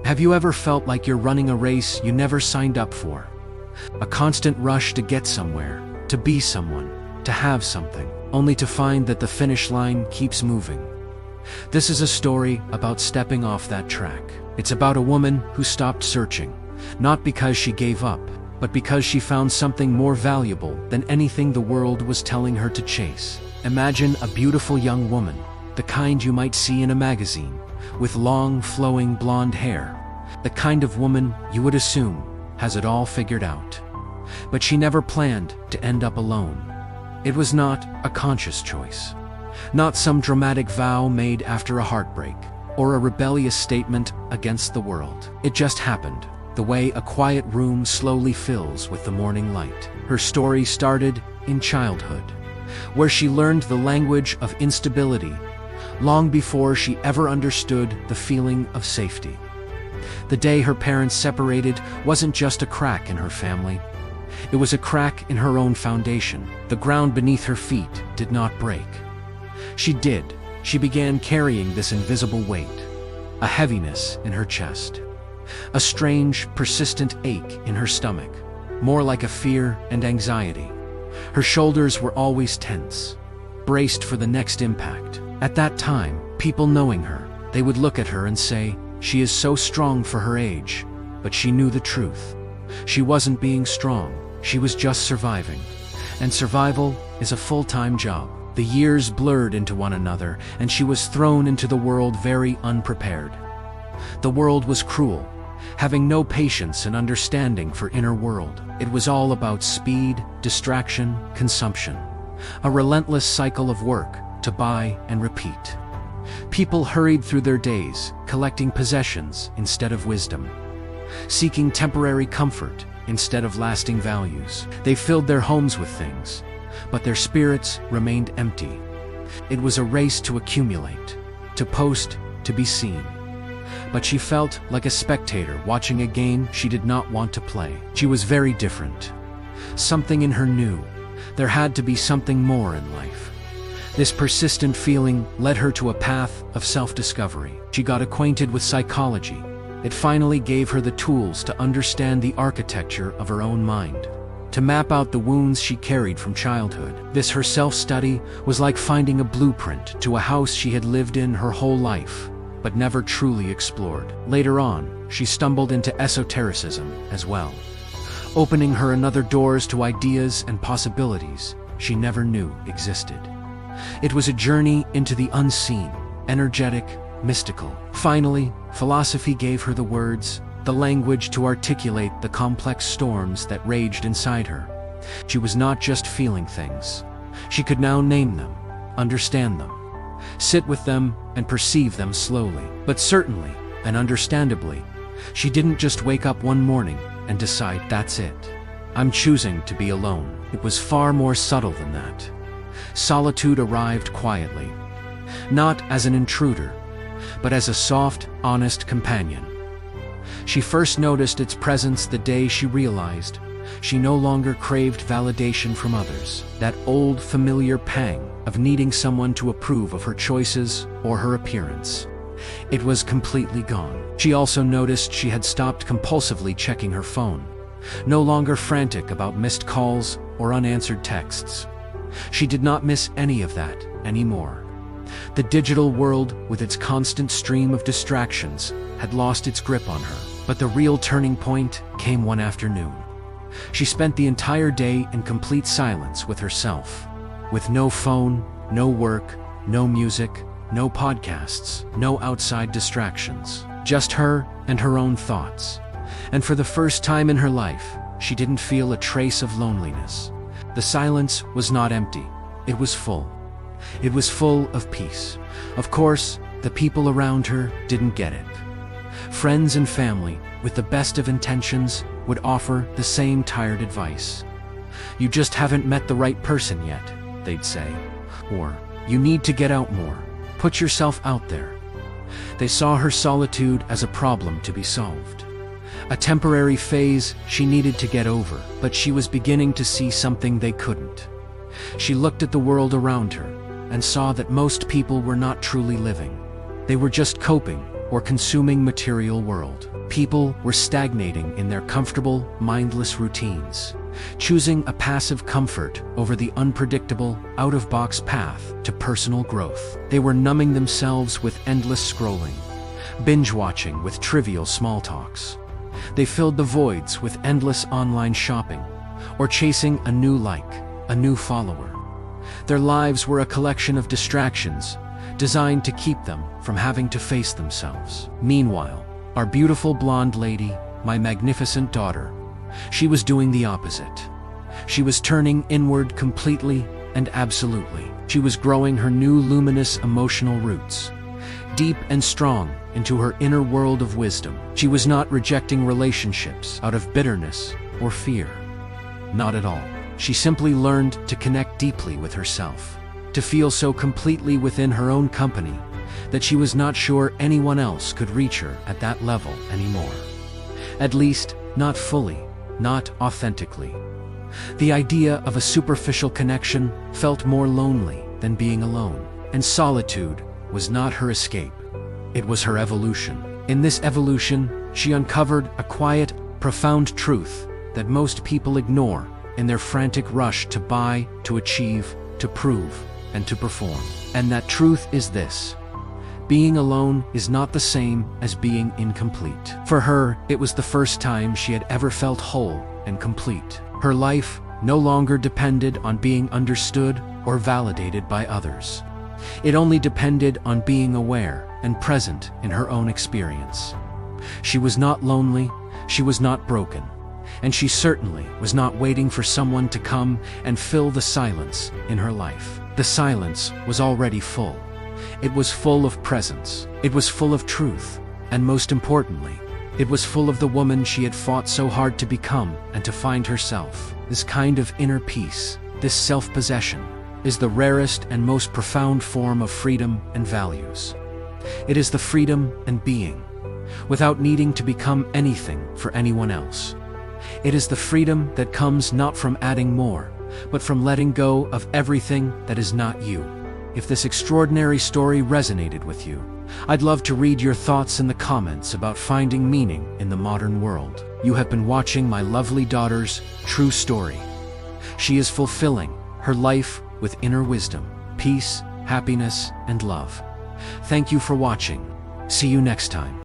Have you ever felt like you're running a race you never signed up for? A constant rush to get somewhere, to be someone, to have something, only to find that the finish line keeps moving. This is a story about stepping off that track. It's about a woman who stopped searching, not because she gave up, but because she found something more valuable than anything the world was telling her to chase. Imagine a beautiful young woman, the kind you might see in a magazine, with long, flowing blonde hair, the kind of woman you would assume has it all figured out. But she never planned to end up alone. It was not a conscious choice, not some dramatic vow made after a heartbreak, or a rebellious statement against the world. It just happened, the way a quiet room slowly fills with the morning light. Her story started in childhood, where she learned the language of instability long before she ever understood the feeling of safety. The day her parents separated wasn't just a crack in her family. It was a crack in her own foundation. The ground beneath her feet did not break. She began carrying this invisible weight, a heaviness in her chest, a strange, persistent ache in her stomach, more like a fear and anxiety. Her shoulders were always tense, braced for the next impact. At that time, people knowing her, they would look at her and say, "She is so strong for her age." But she knew the truth. She wasn't being strong, she was just surviving. And survival is a full-time job. The years blurred into one another, and she was thrown into the world very unprepared. The world was cruel, having no patience and understanding for inner world. It was all about speed, distraction, consumption. A relentless cycle of work, to buy and repeat. People hurried through their days, collecting possessions instead of wisdom, seeking temporary comfort instead of lasting values. They filled their homes with things, but their spirits remained empty. It was a race to accumulate, to post, to be seen. But she felt like a spectator watching a game she did not want to play. She was very different. Something in her knew there had to be something more in life. This persistent feeling led her to a path of self-discovery. She got acquainted with psychology. It finally gave her the tools to understand the architecture of her own mind, to map out the wounds she carried from childhood. This her self-study was like finding a blueprint to a house she had lived in her whole life, but never truly explored. Later on, she stumbled into esotericism as well, opening her another doors to ideas and possibilities she never knew existed. It was a journey into the unseen, energetic, mystical. Finally, philosophy gave her the words, the language to articulate the complex storms that raged inside her. She was not just feeling things. She could now name them, understand them, sit with them, and perceive them slowly. But certainly, and understandably, she didn't just wake up one morning and decide, that's it. I'm choosing to be alone. It was far more subtle than that. Solitude arrived quietly, not as an intruder, but as a soft, honest companion. She first noticed its presence the day she realized she no longer craved validation from others, that old familiar pang of needing someone to approve of her choices or her appearance. It was completely gone. She also noticed she had stopped compulsively checking her phone, no longer frantic about missed calls or unanswered texts. She did not miss any of that anymore. The digital world, with its constant stream of distractions, had lost its grip on her. But the real turning point came one afternoon. She spent the entire day in complete silence with herself, with no phone, no work, no music, no podcasts, no outside distractions. Just her and her own thoughts. And for the first time in her life, she didn't feel a trace of loneliness. The silence was not empty. It was full. It was full of peace. Of course, the people around her didn't get it. Friends and family, with the best of intentions, would offer the same tired advice. You just haven't met the right person yet, they'd say. Or, you need to get out more. Put yourself out there. They saw her solitude as a problem to be solved. A temporary phase she needed to get over, but she was beginning to see something they couldn't. She looked at the world around her and saw that most people were not truly living. They were just coping, or consuming material world. People were stagnating in their comfortable, mindless routines, choosing a passive comfort over the unpredictable, out-of-box path to personal growth. They were numbing themselves with endless scrolling, binge-watching with trivial small talks. They filled the voids with endless online shopping, or chasing a new like, a new follower. Their lives were a collection of distractions, designed to keep them from having to face themselves. Meanwhile, our beautiful blonde lady, my magnificent daughter, she was doing the opposite. She was turning inward completely and absolutely. She was growing her new luminous emotional roots, deep and strong into her inner world of wisdom. She was not rejecting relationships out of bitterness or fear. Not at all. She simply learned to connect deeply with herself, to feel so completely within her own company that she was not sure anyone else could reach her at that level anymore. At least, not fully, not authentically. The idea of a superficial connection felt more lonely than being alone, and solitude was not her escape. It was her evolution. In this evolution, she uncovered a quiet, profound truth that most people ignore in their frantic rush to buy, to achieve, to prove, and to perform. And that truth is this: being alone is not the same as being incomplete. For her, it was the first time she had ever felt whole and complete. Her life no longer depended on being understood or validated by others. It only depended on being aware and present in her own experience. She was not lonely, she was not broken, and she certainly was not waiting for someone to come and fill the silence in her life. The silence was already full. It was full of presence. It was full of truth. And most importantly, it was full of the woman she had fought so hard to become and to find herself. This kind of inner peace, this self-possession, is the rarest and most profound form of freedom and values. It is the freedom and being, without needing to become anything for anyone else. It is the freedom that comes not from adding more, but from letting go of everything that is not you. If this extraordinary story resonated with you, I'd love to read your thoughts in the comments about finding meaning in the modern world. You have been watching my lovely daughter's true story. She is fulfilling her life with inner wisdom, peace, happiness, and love. Thank you for watching. See you next time.